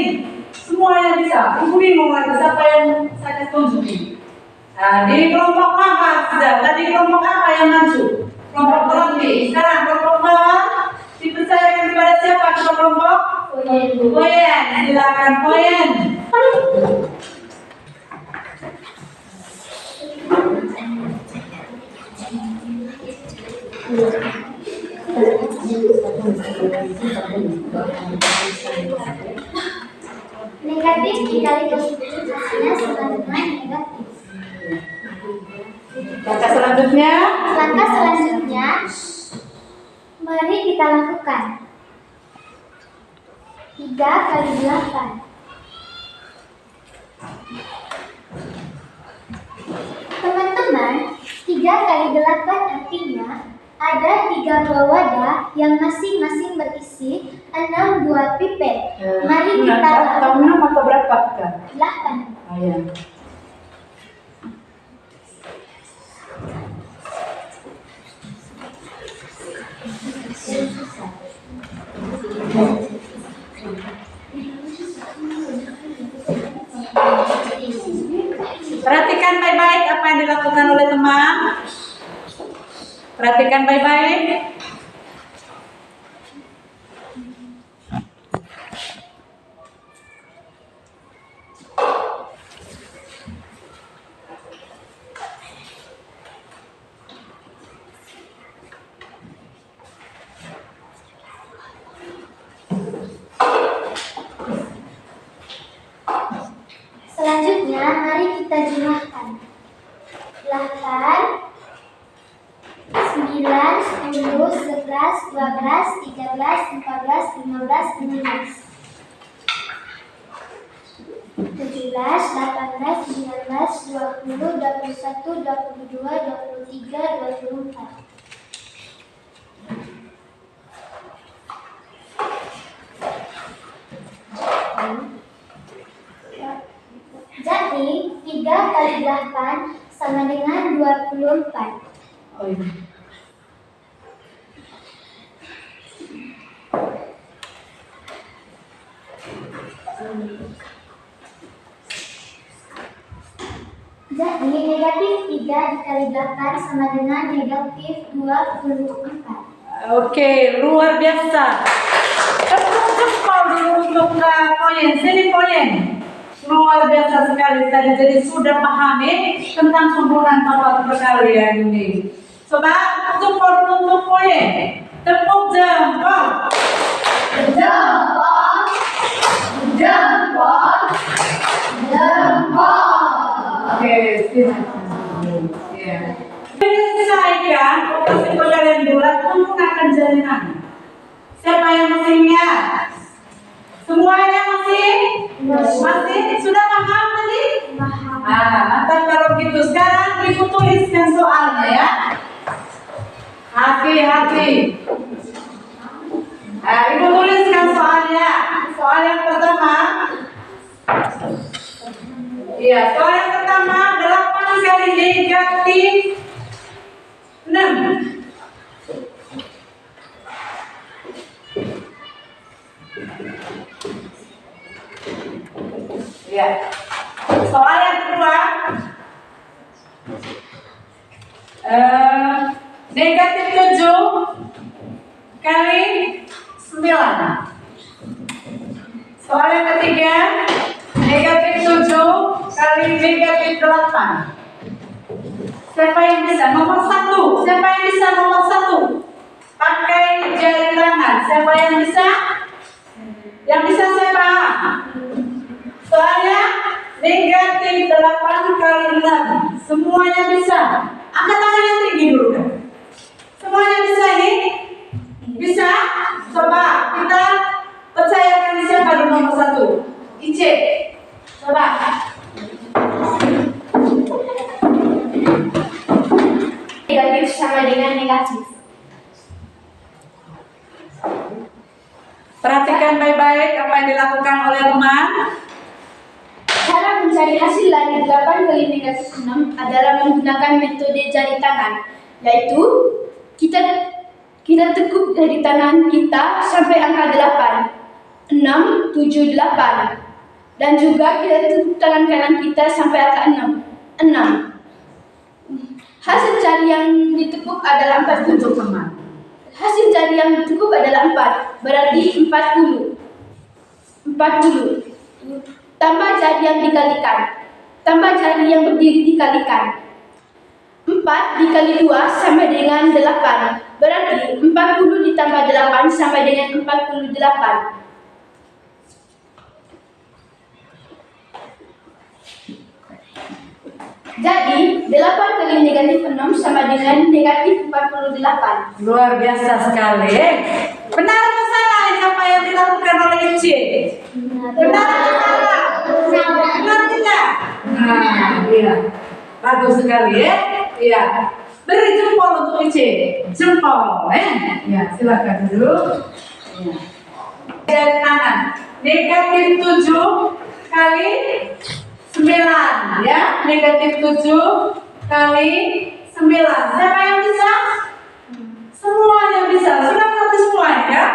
Semuanya bisa. Ibu bingung lagi siapa yang saya tunjuk ini. Nah, di kelompok bawah sudah. Tadi kelompok apa yang maju? Kelompok berhenti. Sekarang kelompok bawah dipercayakan kepada siapa? Kelompok Poyen. Silakan Poyen. Negatif dikali positif hasilnya sama dengan negatif. Langkah selanjutnya, Langkah selanjutnya, mari kita lakukan 3 kali 8. Teman-teman, 3 kali 8 artinya ada 3 buah wadah yang masing-masing berisi 6 buah pipet. Mari kita tahu lakukan 6 atau berapa kan? 8. Oh, ya. Perhatikan baik-baik apa yang dilakukan oleh teman. Perhatikan baik-baik. Selanjutnya, mari kita jumlahkan 8, 9, 10, 11, 12, 13, 14, 15, 16, 17, 18, 19, 20, 21, 22, 23, 24. Jadi 3 kali 8 sama dengan 24. Oh, iya. Jadi negatif 3 dikali 8 sama dengan negatif 24. Oke, luar biasa. Tepuk jempol dulu untuk Koyen. Sini Koyen. Luar biasa sekali tadi. Jadi sudah pahami tentang sempurna tempat perkalian ini. Coba tepuk jempol dulu untuk Koyen. Tepuk jempol. Jempol. Jempol. Jempol. Oke, sini. Ya. Menyelesaikan operasi perkalian bulat menggunakan jalinan. Siapa yang masih ingat? Semuanya masih? Sudah paham tadi? Mantap kalau begitu. Sekarang Ibu tuliskan soalnya ya. Hati-hati. Ibu tuliskan soalnya. Soal yang pertama. Iya, soal yang pertama 8 kali negatif 6. Ya. Soal yang kedua, negatif 7 kali 9. Soal yang ketiga, negatif 7 kali negatif 8. Siapa yang bisa? Nomor 1. Siapa yang bisa nomor 1? Pakai jari tangan. Siapa yang bisa? Yang bisa siapa? Soalnya negatif 8 kali 6. Semuanya bisa. Angkat tangan yang tinggi dulu kan. Semuanya bisa ini? Bisa? Coba kita percayakan siapa di nomor 1? Ice. Coba. Negatif sama dengan negatif. Perhatikan baik-baik apa yang dilakukan oleh teman. Cara mencari hasil dari 8 kali negatif 6 adalah menggunakan metode jari tangan, yaitu kita tekuk jari tangan kita sampai angka 8, 6, 7, 8, dan juga kita tekuk tangan kanan kita sampai angka 6. Hasil jari yang ditekuk adalah 47. Hasil jari yang ditekuk adalah 4, berarti 40. Tambah jari yang dikalikan. Tambah jari yang berdiri dikalikan. 4 dikali 2 sama dengan 8. Berarti 40 ditambah 8 sama dengan 48. Jadi 8 kali negatif 6 sama dengan negatif 48. Luar biasa sekali. Benar atau salah apa yang dilakukan oleh Ici? Benar atau salah? Benar tidak? Nah, iya. Bagus sekali ya. Iya. Beri jempol untuk Ici. Jempol, ya. Silakan dulu. Ya. Dari tangan. Negatif 7 kali 9 ya. Negatif 7 kali 9. Siapa yang bisa? Semuanya bisa. Sudah ngerti semuanya ya?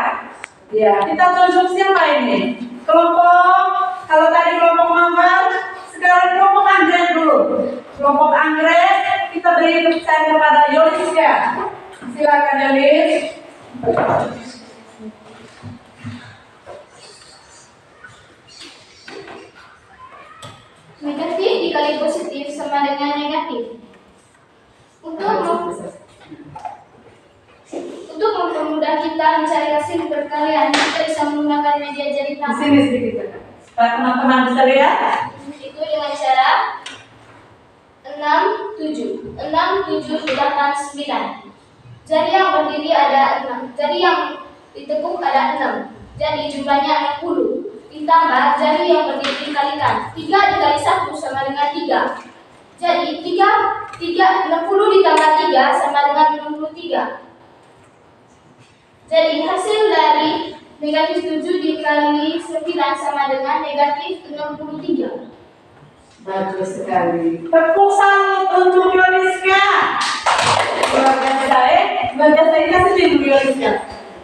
Ya, kita tunjuk siapa ini? Kelompok, kalau tadi kelompok mawar, sekarang kelompok anggrek dulu. Kelompok anggrek, kita beri kepercayaan kepada Yolis ya. Silakan Yolis. Negatif dikali positif sama dengan negatif. Untuk mempermudah kita mencari hasil perkalian, kita bisa menggunakan media jari Di tangan. sini sedikit. Supaya teman-teman bisa lihat. Itu dengan cara 6, 7, 8, 9. Jari yang berdiri ada 6. Jari yang ditekuk ada 6. Jadi jumlahnya 60. Ditambah jari yang berdiri dikalikan. 3 dikali 1 sama dengan 3. Jadi 60 ditambah 3 sama dengan 63. Jadi hasil dari negatif 7 dikali 9 sama dengan negatif 63. Bagus sekali. Tepuk tangan untuk Yoliska. Luar biasa ya. Luar biasa ini kasih dulu Yoliska.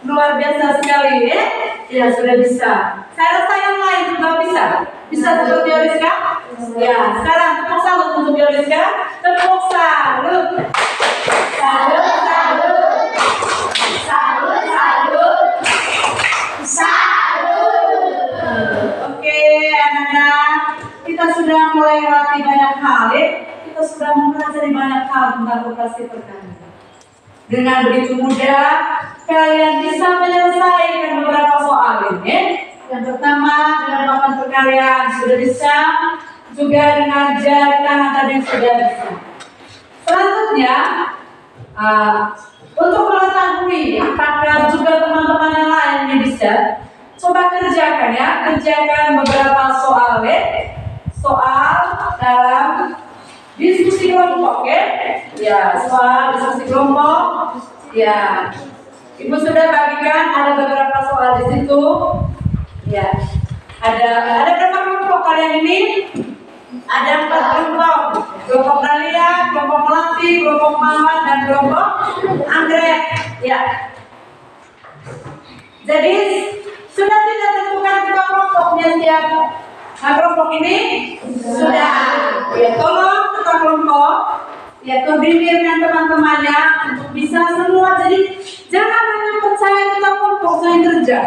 Luar biasa sekali ya. Ya sudah bisa. Saya rasa yang lain juga bisa. Bisa seperti Yoliska. Ya, sekarang tepuk salut untuk Yoliska. Tepuk salut. Salut, salut. Salut, salut. Salut. Oke, anak-anak, kita sudah melewati banyak hal ya. Kita sudah mempelajari banyak hal tentang operasi perkalian. Dengan begitu mudah, kalian bisa menyelesaikan beberapa soal ini. Yang pertama dengan papan perkalian sudah bisa, juga dengan jari tangan tadi sudah bisa. Selanjutnya, untuk mengetahui apakah juga teman-teman yang lain ini bisa, coba kerjakan ya, kerjakan beberapa soal dalam diskusi kelompok ya, soal diskusi kelompok ya. Ibu sudah bagikan ada beberapa soal di situ ya. Ada berapa kelompok kalian ini? Ada 4 kelompok. Kelompok Dahlia, kelompok Melati, kelompok Mawar, dan kelompok Anggrek ya. Jadi sudah tidak tentukan kelompoknya siapa? Nah, kelompok ini sudah ya, tolong ketua kelompok ya koordinirkan teman-temannya untuk bisa semua. Jadi jangan hanya percaya ketua kelompok saya kerja,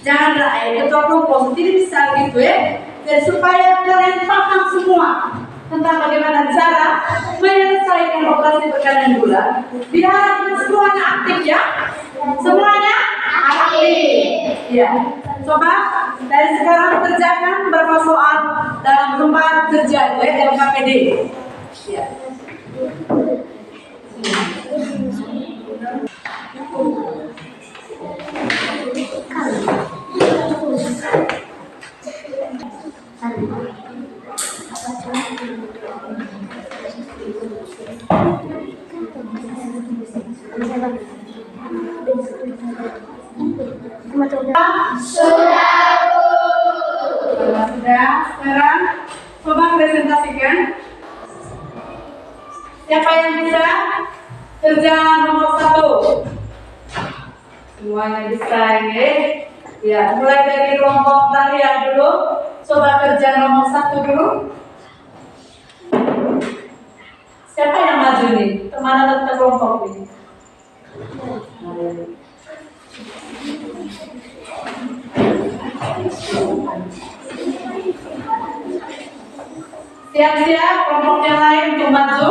janganlah ketua kelompok tidak bisa gitu ya. Jadi supaya kalian paham semua tentang bagaimana cara menyelesaikan operasi perkalian bulat, diharapkan semuanya aktif ya. Semuanya aktif ya. Coba dari sekarang kerjakan beberapa soal dalam tempat kerja dalam KPD ya. Sudah, sekarang coba presentasikan. Siapa yang bisa kerja nomor 1? Semuanya bisa ini. Ya, mulai dari kelompok Dahlia dulu. Coba kerja nomor 1 dulu. Siapa yang maju nih? Kemana tetap kelompok ini? Siap-siap kelompok yang lain untuk maju.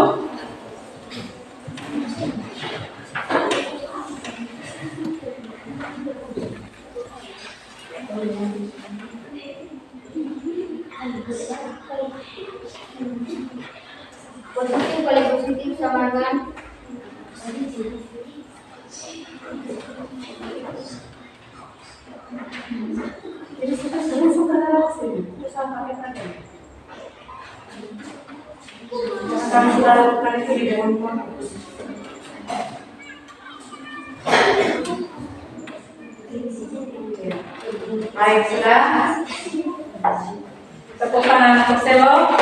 Positif paling positif sama dengan Jadi kita sudah relasi. Terus apa kita? Kami sudah lakukan itu di dalam kelompok. Baik, sudah. Tepuk tangan untuk Selo.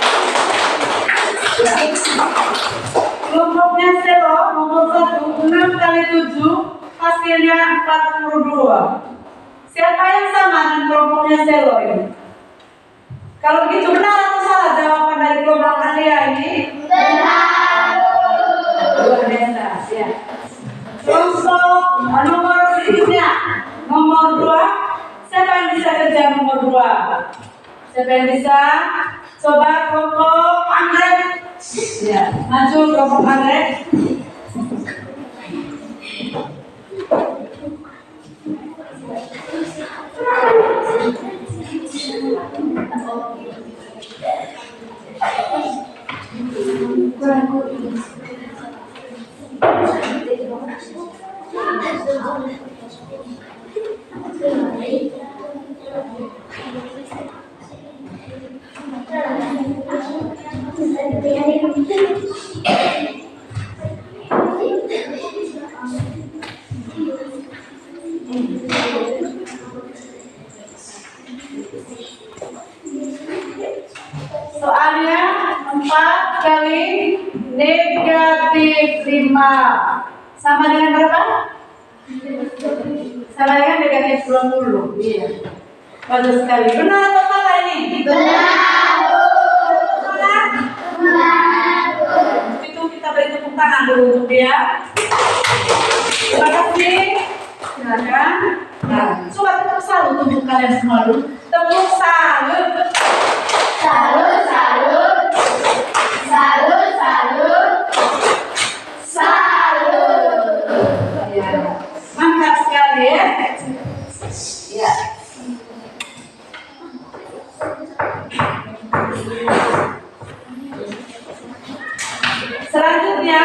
Kelompoknya Selo nomor 1, 6 kali 7 hasilnya 42. Siapa yang sama dengan kelompoknya Selo ini? Kalau begitu benar atau salah jawaban dari kelompok Dahlia ini? Benar. Luar biasa ya. Kelompok nomor berikutnya nomor 2. Siapa yang bisa kerja nomor 2? Siapa yang bisa? Coba kelompok Anggrek. Ya, maju kelompok Anggrek. Soalnya 4 kali negatif 5 sama dengan berapa? Sama dengan negatif 20. Iya. Bagus sekali. Benar atau salah ini? Benar. beri tepuk tangan dulu untuk dia. Terima kasih. Silakan. Nah, coba tepuk salut untuk kalian semua dulu. Tepuk salut. Salut, salut. Salut, salut. Salut. Ya. Mantap sekali ya. Ya. Selanjutnya,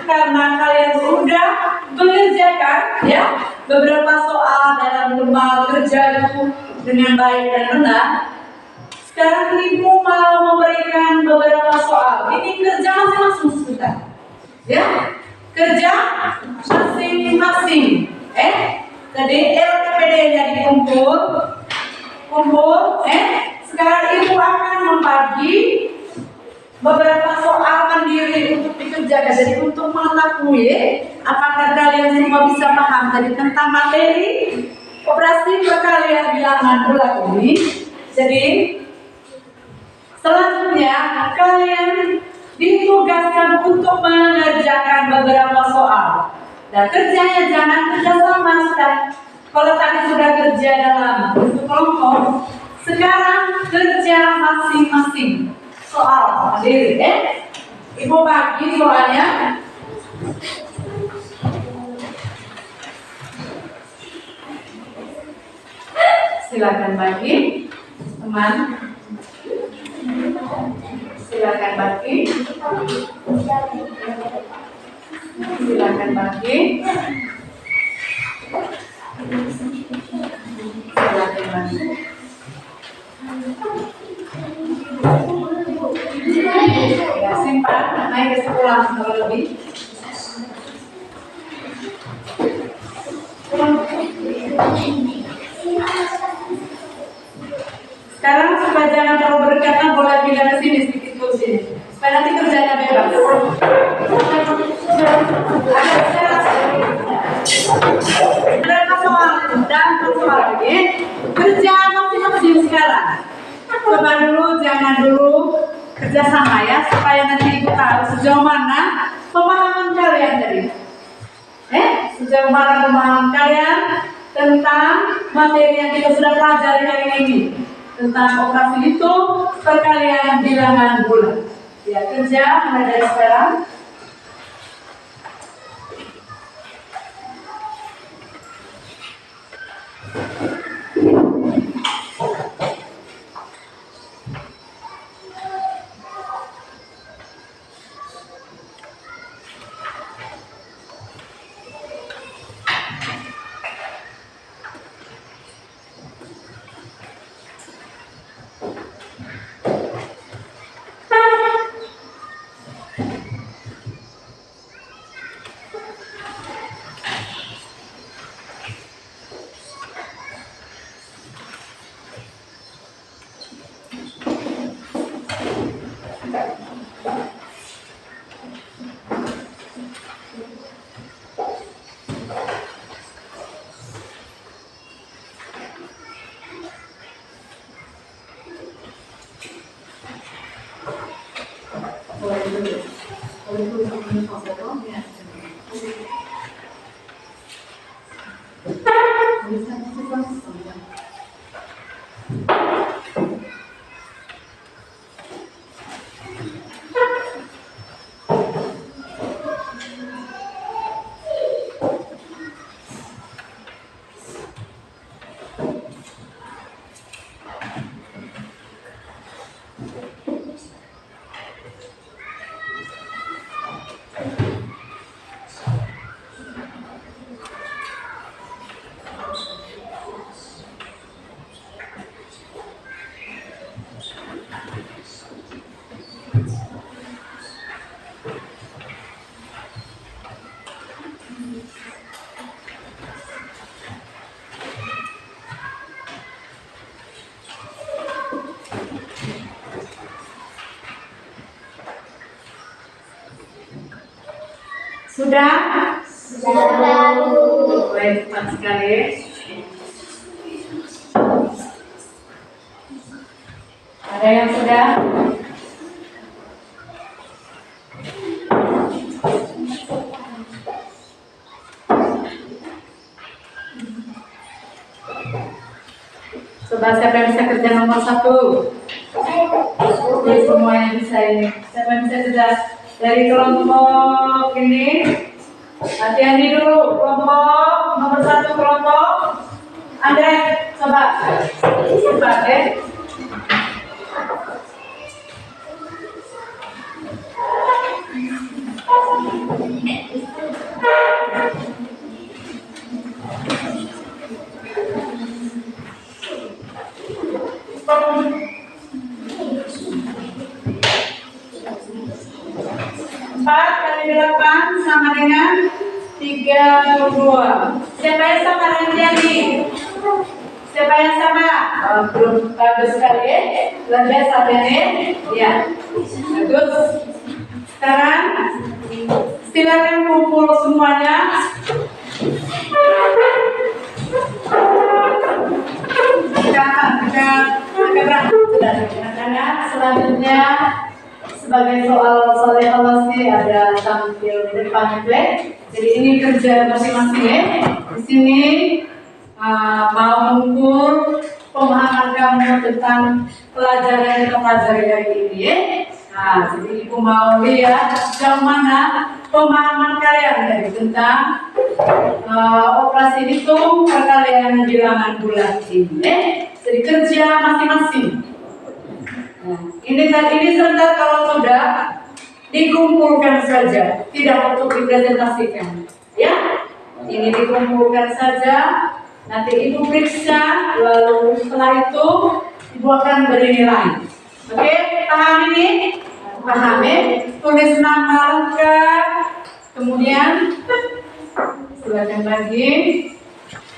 karena kalian sudah mengerjakan ya beberapa soal dalam lomba kerja itu dengan baik dan benar, sekarang ibu mau memberikan beberapa soal. Ini kerja masing-masing sebentar, ya kerja masing-masing. Tadi LPPD-nya dikumpul, sekarang ibu akan membagi beberapa soal mandiri untuk dikerjakan. Jadi untuk mengetahui apakah kalian semua bisa paham tadi tentang materi operasi perkalian bilangan bulat ini. Jadi selanjutnya kalian ditugaskan untuk mengerjakan beberapa soal. Dan kerjanya jangan kerja sama sudah. Kalau tadi sudah kerja dalam bentuk kelompok, sekarang kerja masing-masing. Soal mandiri, Ibu bagi soalnya. Silakan bagi, teman. Silakan bagi. Silakan bagi. Silakan bagi. Ya, simpan, naik ke sekolah kalau lebih. Sekarang supaya jangan terlalu berdekatan, boleh pindah ke sini sedikit ke sini. Supaya nanti kerjanya bebas. Ada soal dan soal lagi. Kerja masing-masing sekarang. Coba dulu, jangan dulu kerjasama ya, supaya nanti ibu tahu sejauh mana pemahaman kalian tadi. Sejauh mana pemahaman kalian tentang materi yang kita sudah pelajari hari ini, tentang operasi hitung perkalian bilangan bulat. Ya, kerja mulai dari sekarang. Sudah? Sudah. Baik, cepat sekali. Ada yang sudah? Coba siapa yang bisa kerja nomor 1? Oke, semuanya bisa ini. Siapa yang bisa kerja dari kelompok ini? Hati-hati dulu, kelompok nomor 1 kelompok. Andre, coba deh. Empat kali 8 sama dengan 32. Siapa yang sama dengan Jadi? Siapa yang sama? Oh, belum bagus sekali ya. Luar biasa ya. Ya. Bagus. Sekarang silakan kumpul semuanya. Karena selanjutnya sebagai soal evaluasi ada tampil di depan itu. Jadi ini kerja masing-masing ya. Di sini mau mengukur pemahaman kamu tentang pelajaran yang kita pelajari hari ini ya. Nah, jadi ibu mau lihat sejauh mana pemahaman kalian dari tentang operasi hitung perkalian bilangan bulat ini ya. Jadi kerja masing-masing. Nah, ini sebentar kalau sudah dikumpulkan saja, tidak untuk dipresentasikan. Ya, ini dikumpulkan saja. Nanti ibu periksa, lalu setelah itu ibu akan beri nilai. Oke, paham ini? Pahami? Tulis nama lengkap, kemudian silakan lagi.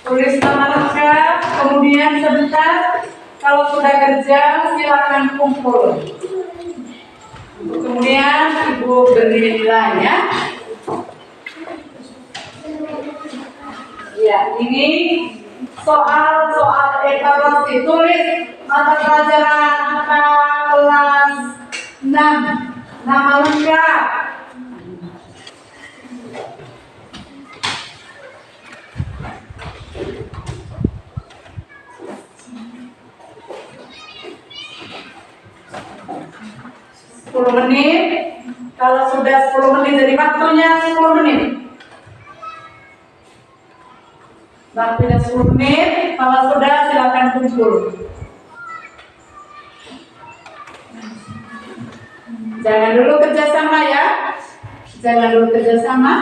Tulis nama lengkap, kemudian sebentar. Kalau sudah kerja, silakan kumpul. Kemudian ibu beri nilai ya. Ya, ini soal evaluasi. Tulis mata pelajaran kelas 6. Nama lengkap. Menit. Kalau sudah 10 menit, jadi waktunya 10 menit. Waktunya 10 menit. Kalau sudah silakan kumpul. Jangan dulu kerjasama ya. Jangan dulu kerjasama.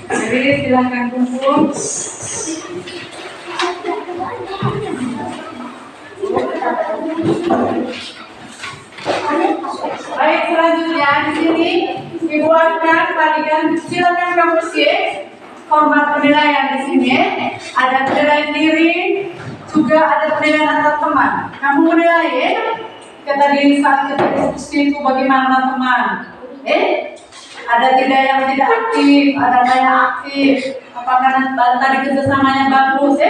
Jadi silakan kumpul. Baik, selanjutnya di sini ibu akan bagikan, silakan kamu cek format penilaian di sini. Ada penilaian diri, juga ada penilaian antar teman. Kamu menilai ya. Tadi saat kita diskusi itu bagaimana teman. Ada tidak yang tidak aktif, ada yang aktif. Apakah tadi kerjasamanya bagus?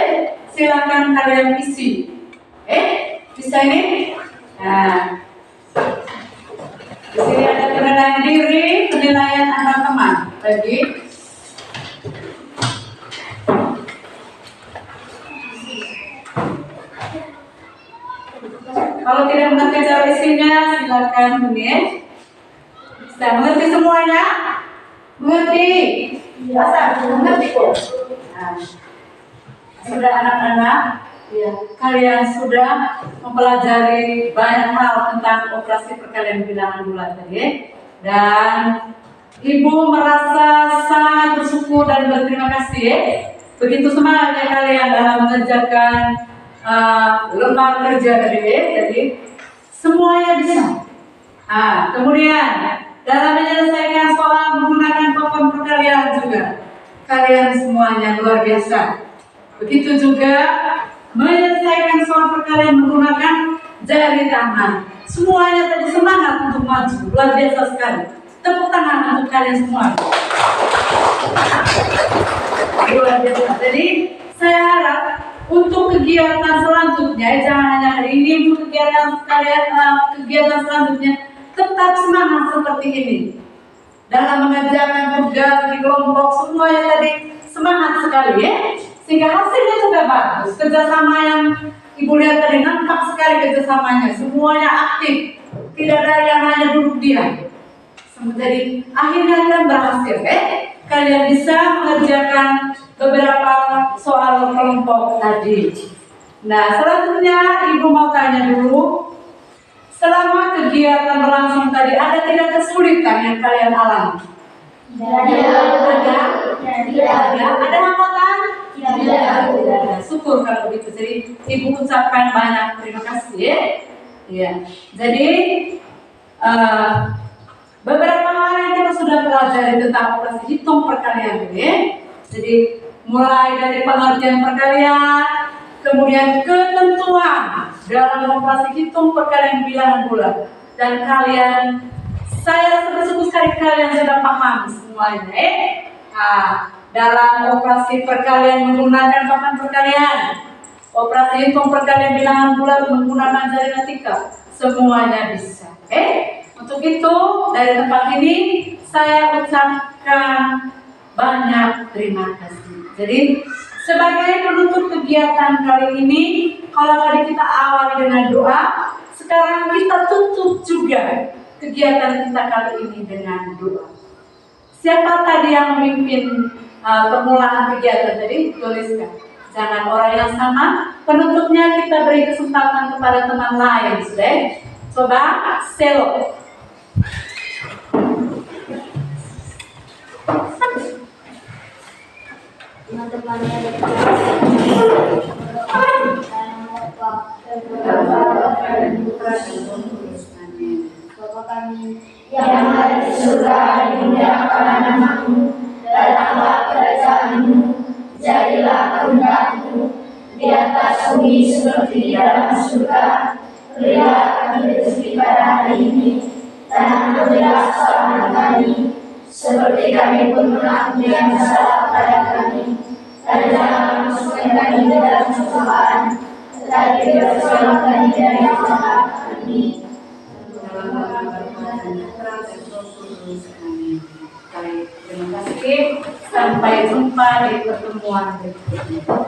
Silakan kalian isi. Bisa ini? Nah, di sini ada penilaian diri, penilaian antar teman. Lagi. Kalau tidak mengerti cara isinya, silakan menit. Sudah mengerti semuanya? Mengerti? Biasa, mengerti kok. Nah, sudah anak-anak. Ya, kalian sudah mempelajari banyak hal tentang operasi perkalian bilangan bulat tadi, dan ibu merasa sangat bersyukur dan berterima kasih. Begitu semangatnya kalian dalam mengerjakan lembar kerja tadi. Jadi semuanya bisa. Kemudian dalam menyelesaikan soal menggunakan papan perkalian juga kalian semuanya luar biasa. Begitu juga menyelesaikan soal perkalian menggunakan jari tangan. Semuanya tadi semangat untuk maju, luar biasa sekali. Tepuk tangan untuk kalian semua. Luar biasa. Jadi saya harap untuk kegiatan selanjutnya, jangan hanya hari ini, untuk kegiatan selanjutnya tetap semangat seperti ini. Dalam mengerjakan tugas di kelompok semuanya tadi semangat sekali ya. sehingga hasilnya juga bagus. Kerjasama yang Ibu lihat tadi nampak sekali kerjasamanya, semuanya aktif, tidak ada yang hanya duduk diam. Jadi akhirnya kalian berhasil, kalian bisa mengerjakan beberapa soal kelompok tadi. Nah, selanjutnya Ibu mau tanya dulu, selama kegiatan berlangsung tadi ada tidak kesulitan yang kalian alami? Ada hambatan? Tidak. Syukur kalau begitu. Jadi Ibu ucapkan banyak terima kasih. Ya. Jadi beberapa hal yang kita sudah pelajari tentang operasi hitung perkalian ini. Jadi mulai dari pengertian perkalian, kemudian ketentuan dalam operasi hitung perkalian bilangan bulat, dan saya rasa bersyukur sekali kalian sudah paham semuanya. Dalam operasi perkalian menggunakan papan perkalian, operasi hitung perkalian bilangan bulat menggunakan jari ketika, semuanya bisa. Untuk itu dari tempat ini saya ucapkan banyak terima kasih. Jadi sebagai penutup kegiatan kali ini, kalau tadi kita awali dengan doa, sekarang kita tutup juga kegiatan kita kali ini dengan doa. Siapa tadi yang memimpin permulaan kegiatan tadi? Tuliskan. Jangan orang yang sama. Penutupnya kita beri kesempatan kepada teman lain, sudah? Coba selo. Teman-teman Bapak kami yang ada di surga, dimuliakanlah namamu, datanglah kerajaanmu, jadilah kehendakmu di atas bumi seperti di dalam surga. Berilah kami rezeki pada hari ini, dan ampunilah kesalahan kami, seperti kami pun mengampuni yang bersalah kepada kami. Dan jangan masukkan kami ke dalam cobaan, tetapi bebaskanlah kami dari yang jahat. Amin. Terima kasih. Sampai jumpa di pertemuan berikutnya.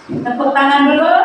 Tepuk tangan dulu.